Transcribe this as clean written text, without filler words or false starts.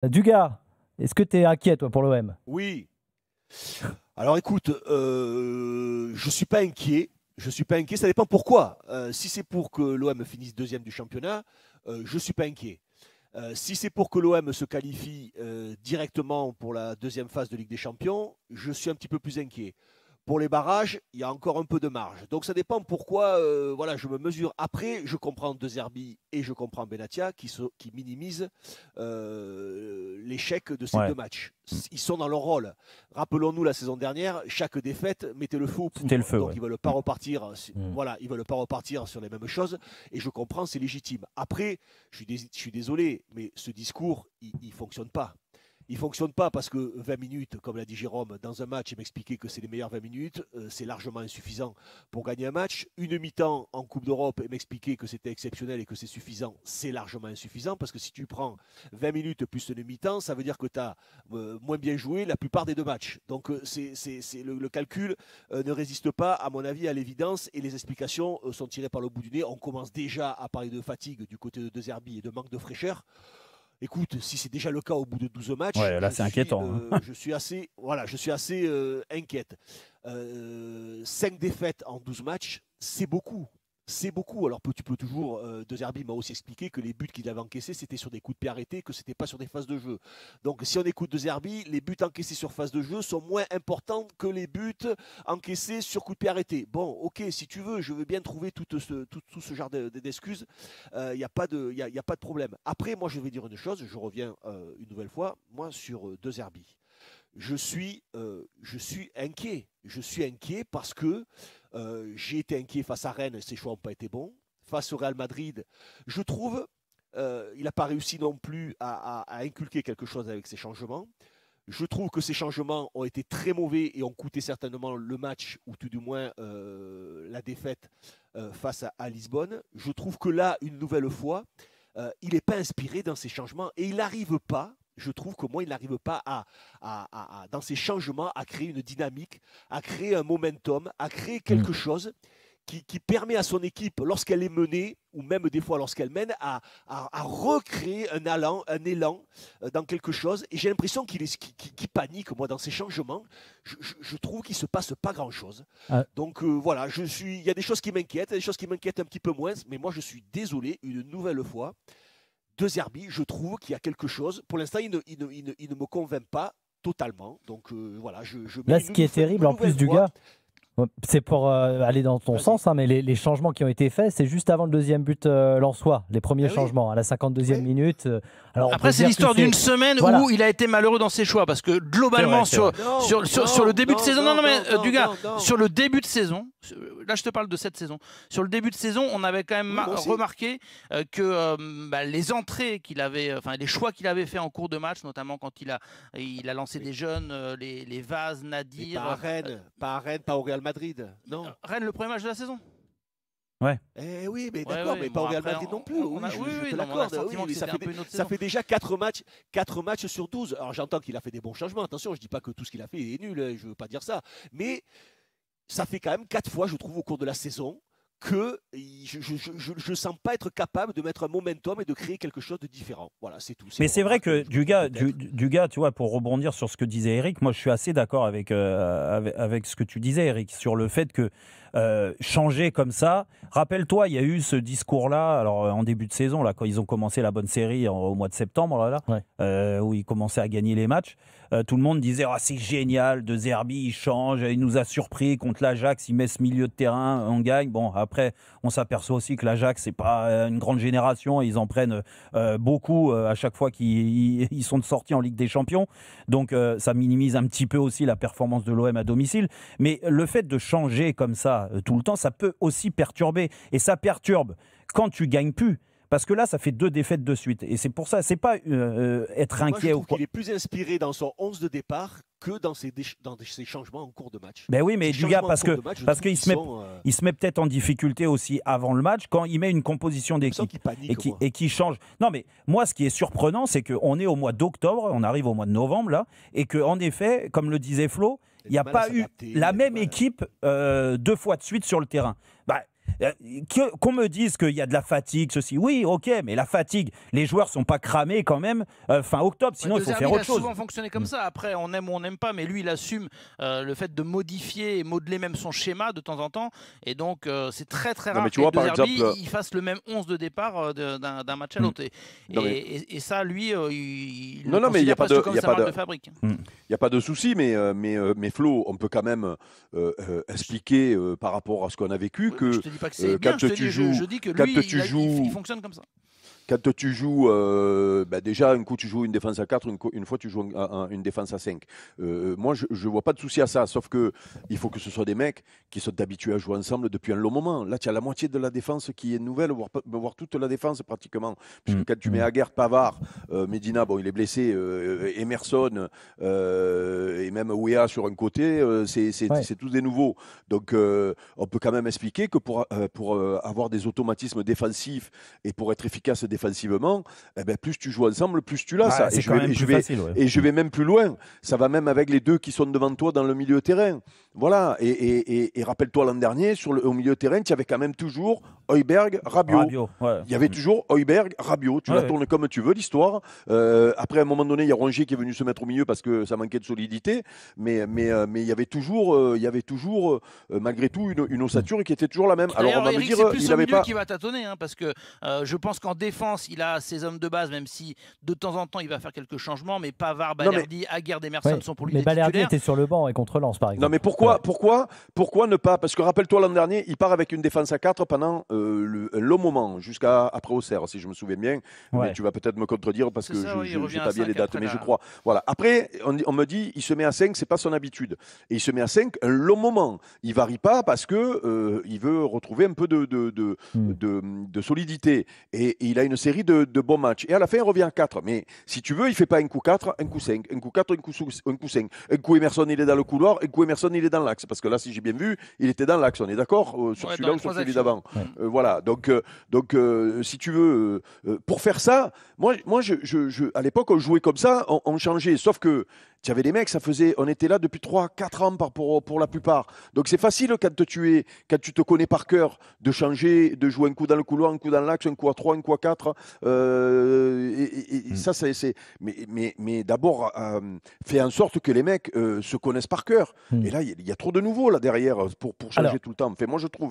Dugas, est-ce que tu es inquiet, toi, pour l'OM? Oui. Alors écoute, je suis pas inquiet. Je suis pas inquiet. Ça dépend pourquoi. Si c'est pour que l'OM finisse deuxième du championnat, je suis pas inquiet. Si c'est pour que l'OM se qualifie directement pour la deuxième phase de Ligue des Champions, je suis un petit peu plus inquiet. Pour les barrages, il y a encore un peu de marge. Donc ça dépend pourquoi voilà, je me mesure. Après, je comprends De Zerbi et je comprends Benatia qui minimisent l'échec de ces Ouais, deux matchs. Ils sont dans leur rôle. Rappelons-nous la saison dernière, chaque défaite mettait le feu aux c'était le poudres. feu, Donc ouais. ils veulent pas repartir. Mm. Voilà, ils veulent pas repartir sur les mêmes choses. Et je comprends, c'est légitime. Après, je suis désolé, mais ce discours, il fonctionne pas. Il ne fonctionne pas parce que 20 minutes, comme l'a dit Jérôme, dans un match, et m'expliquer que c'est les meilleures 20 minutes, c'est largement insuffisant pour gagner un match. Une mi-temps en Coupe d'Europe et m'expliquer que c'était exceptionnel et que c'est suffisant, c'est largement insuffisant parce que si tu prends 20 minutes plus une mi-temps, ça veut dire que tu as moins bien joué la plupart des deux matchs. Donc le calcul ne résiste pas, à mon avis, à l'évidence et les explications sont tirées par le bout du nez. On commence déjà à parler de fatigue du côté de Zerbi et de manque de fraîcheur. Écoute, si c'est déjà le cas au bout de 12 matchs, Ouais, là, c'est inquiétant, hein. je suis assez inquiète. 5 défaites en 12 matchs, c'est beaucoup. C'est beaucoup. Alors tu peux toujours, De Zerbi m'a aussi expliqué que les buts qu'il avait encaissés, c'était sur des coups de pied arrêtés, que c'était pas sur des phases de jeu. Donc si on écoute De Zerbi, les buts encaissés sur phase de jeu sont moins importants que les buts encaissés sur coups de pied arrêtés. Bon, ok, si tu veux, je veux bien trouver tout ce genre d'excuses. Il n'y a, pas de, y a pas de problème. Après, moi, je vais dire une chose, je reviens une nouvelle fois, moi, sur De Zerbi. Je suis inquiet. Je suis inquiet parce que j'ai été inquiet face à Rennes, ses choix n'ont pas été bons. Face au Real Madrid, je trouve, il n'a pas réussi non plus à inculquer quelque chose avec ses changements. Je trouve que ces changements ont été très mauvais et ont coûté certainement le match, ou tout du moins la défaite face à Lisbonne. Je trouve que là, une nouvelle fois, il n'est pas inspiré dans ses changements et il n'arrive pas, je trouve que moi, il n'arrive pas dans ces changements, à créer une dynamique, à créer un momentum, à créer Mm. quelque chose qui permet à son équipe, lorsqu'elle est menée, ou même des fois lorsqu'elle mène, à recréer un élan dans quelque chose. Et j'ai l'impression qu'il panique, moi, dans ces changements. Je trouve qu'il ne se passe pas grand-chose. Ah, Donc voilà, il y a des choses qui m'inquiètent, des choses qui m'inquiètent un petit peu moins, mais moi, je suis désolé, une nouvelle fois. De Zerbi, je trouve qu'il y a quelque chose. Pour l'instant, il ne me convainc pas totalement. Donc voilà, je mets là, ce qui est terrible, une en plus, nouvelle fois. Dugas, ouais, c'est pour aller dans ton Vas-y. sens, hein, mais les changements qui ont été faits, c'est juste avant le deuxième but lensois, les premiers Ben oui, changements, à la 52e oui. minute. Alors, on peut Après, se c'est dire que l'histoire d'une c'est. semaine Voilà, où il a été malheureux dans ses choix. Parce que c'est vrai, globalement, c'est vrai. Non, sur le non, début de non, saison, non, non, non, mais non, non, Dugas, non, non. sur le début de saison, là je te parle de cette saison, sur le début de saison, on avait quand même Oui, moi aussi. remarqué que les entrées qu'il avait, enfin les choix qu'il avait fait en cours de match, notamment quand il a lancé Mais, des jeunes, les Vaz, mais Nadir, pas à Rennes, pas au Real Madrid. Non. Rennes le premier match de la saison. Ouais. Eh oui, mais Ouais, d'accord, ouais, mais pas bon au Real après, Madrid non plus. on Oui, a, je, oui, je oui, te non, mais on a le l'accorde. Oui, sentiment que mais c'était un peu une autre ça saison. fait déjà 4 matchs sur 12. Alors j'entends qu'il a fait des bons changements. Attention, je ne dis pas que tout ce qu'il a fait est nul. Hein, je ne veux pas dire ça. Mais ça fait quand même 4 fois, je trouve, au cours de la saison, que je ne sens pas être capable de mettre un momentum et de créer quelque chose de différent. Voilà, c'est tout. C'est Mais une c'est vrai remarque, que je me trompe peut-être. du gars, tu vois, pour rebondir sur ce que disait Eric, moi je suis assez d'accord avec ce que tu disais, Eric, sur le fait que changer comme ça. Rappelle-toi, il y a eu ce discours-là, alors en début de saison, là, quand ils ont commencé la bonne série au mois de septembre, Ouais. où ils commençaient à gagner les matchs. Tout le monde disait, ah, c'est génial, De Zerbi, il change, il nous a surpris contre l'Ajax, il met ce milieu de terrain, on gagne. Bon, après, on s'aperçoit aussi que l'Ajax, c'est pas une grande génération, ils en prennent beaucoup à chaque fois qu'ils sont sortis en Ligue des Champions. Donc, ça minimise un petit peu aussi la performance de l'OM à domicile. Mais le fait de changer comme ça tout le temps, ça peut aussi perturber. Et ça perturbe quand tu gagnes plus. Parce que là, ça fait 2 défaites de suite. Et c'est pour ça, c'est pas être Mais moi, je inquiet ou trouve quoi. qu'il est plus inspiré dans son 11 de départ que dans ses changements en cours de match. Ben oui, mais Ces du gars, changements en cours de match, je parce trouve qu'il qu'ils sont. il se met peut-être en difficulté aussi avant le match quand il met une composition Je sens d'équipe qu'il panique, moi. et qui change. Non, mais moi, ce qui est surprenant, c'est qu'on est au mois d'octobre, on arrive au mois de novembre, là, et qu'en effet, comme le disait Flo, Il il n'y a a du mal à pas eu s'adapter. la Il a du même mal. équipe 2 fois de suite sur le terrain. Bah, Qu'on me dise qu'il y a de la fatigue, ceci, oui, ok, mais la fatigue, les joueurs sont pas cramés quand même fin octobre, sinon il faut faire autre chose. Il a souvent fonctionné comme ça. Après, on aime ou on n'aime pas, mais lui, il assume le fait de modifier et modeler même son schéma de temps en temps. Et donc, c'est très très rare que De Zerbi il fasse le même 11 de départ d'un match à l'autre. Et ça, lui, il mais il n'y a pas de fabrique. Il n'y a pas de souci, mais Flo, on peut quand même expliquer par rapport à ce qu'on a vécu que je te dis pas que c'est bien, je dis que lui, il fonctionne comme ça. Quand tu joues, déjà, un coup tu joues une défense à 4, une fois tu joues une défense à 5. Moi, je ne vois pas de souci à ça, sauf qu'il faut que ce soit des mecs qui sont habitués à jouer ensemble depuis un long moment. Là, tu as la moitié de la défense qui est nouvelle, voire toute la défense pratiquement. Puisque quand tu mets Aguerd, Pavard, Medina, bon, il est blessé, Emerson et même Ouéa sur un côté, c'est tous des nouveaux. Donc, on peut quand même expliquer que pour avoir des automatismes défensifs et pour être efficace défensivement, plus tu joues ensemble, plus tu l'as. Et je vais même plus loin. Ça va même avec les deux qui sont devant toi dans le milieu de terrain. Voilà. Et rappelle-toi l'an dernier, au milieu de terrain, tu avais quand même toujours Højbjerg, Rabiot. Il y avait toujours Højbjerg, Rabiot. Tu la tournes comme tu veux, l'histoire. Après, à un moment donné, il y a Rongier qui est venu se mettre au milieu parce que ça manquait de solidité. Mais il y avait toujours, malgré tout, une ossature qui était toujours la même. Alors, on va me dire, il n'avait pas. Qui va tâtonner, parce que je pense qu'en défense, il a ses hommes de base, même si de temps en temps, il va faire quelques changements. Mais Pavard, Balerdi, Aguerd, Emerson sont pour lui des titulaires. Mais Balerdi était sur le banc et contre Lens, par exemple. Non, mais pourquoi ne pas? Parce que rappelle-toi, l'an dernier, il part avec une défense à 4 pendant un long moment, jusqu'à après Auxerre, si je me souviens bien. Mais tu vas peut-être me contredire parce que je n'ai pas bien les dates, mais je crois. Voilà. Après, on me dit, il se met à 5, c'est pas son habitude. Et il se met à 5 un long moment. Il varie pas parce que il veut retrouver un peu de solidité. Et il a une série de bons matchs. Et à la fin, il revient à 4. Mais si tu veux, il ne fait pas un coup 4, un coup 5, un coup 4, un coup 5. Un coup Emerson, il est dans le couloir, un coup Emerson, il est dans l'axe. Parce que là, si j'ai bien vu, il était dans l'axe. On est d'accord sur celui-là ou sur celui d'avant. Voilà. Donc si tu veux, pour faire ça, moi à l'époque, on jouait comme ça, on changeait. Sauf que tu avais des mecs, on était là depuis 3-4 ans pour la plupart. Donc c'est facile quand tu te connais par cœur de changer, de jouer un coup dans le couloir, un coup dans l'axe, un coup à 3, un coup à 4. Ça, c'est. Mais d'abord, fais en sorte que les mecs se connaissent par cœur. Et là, il y a trop de nouveaux là derrière pour changer tout le temps. Moi, je trouve.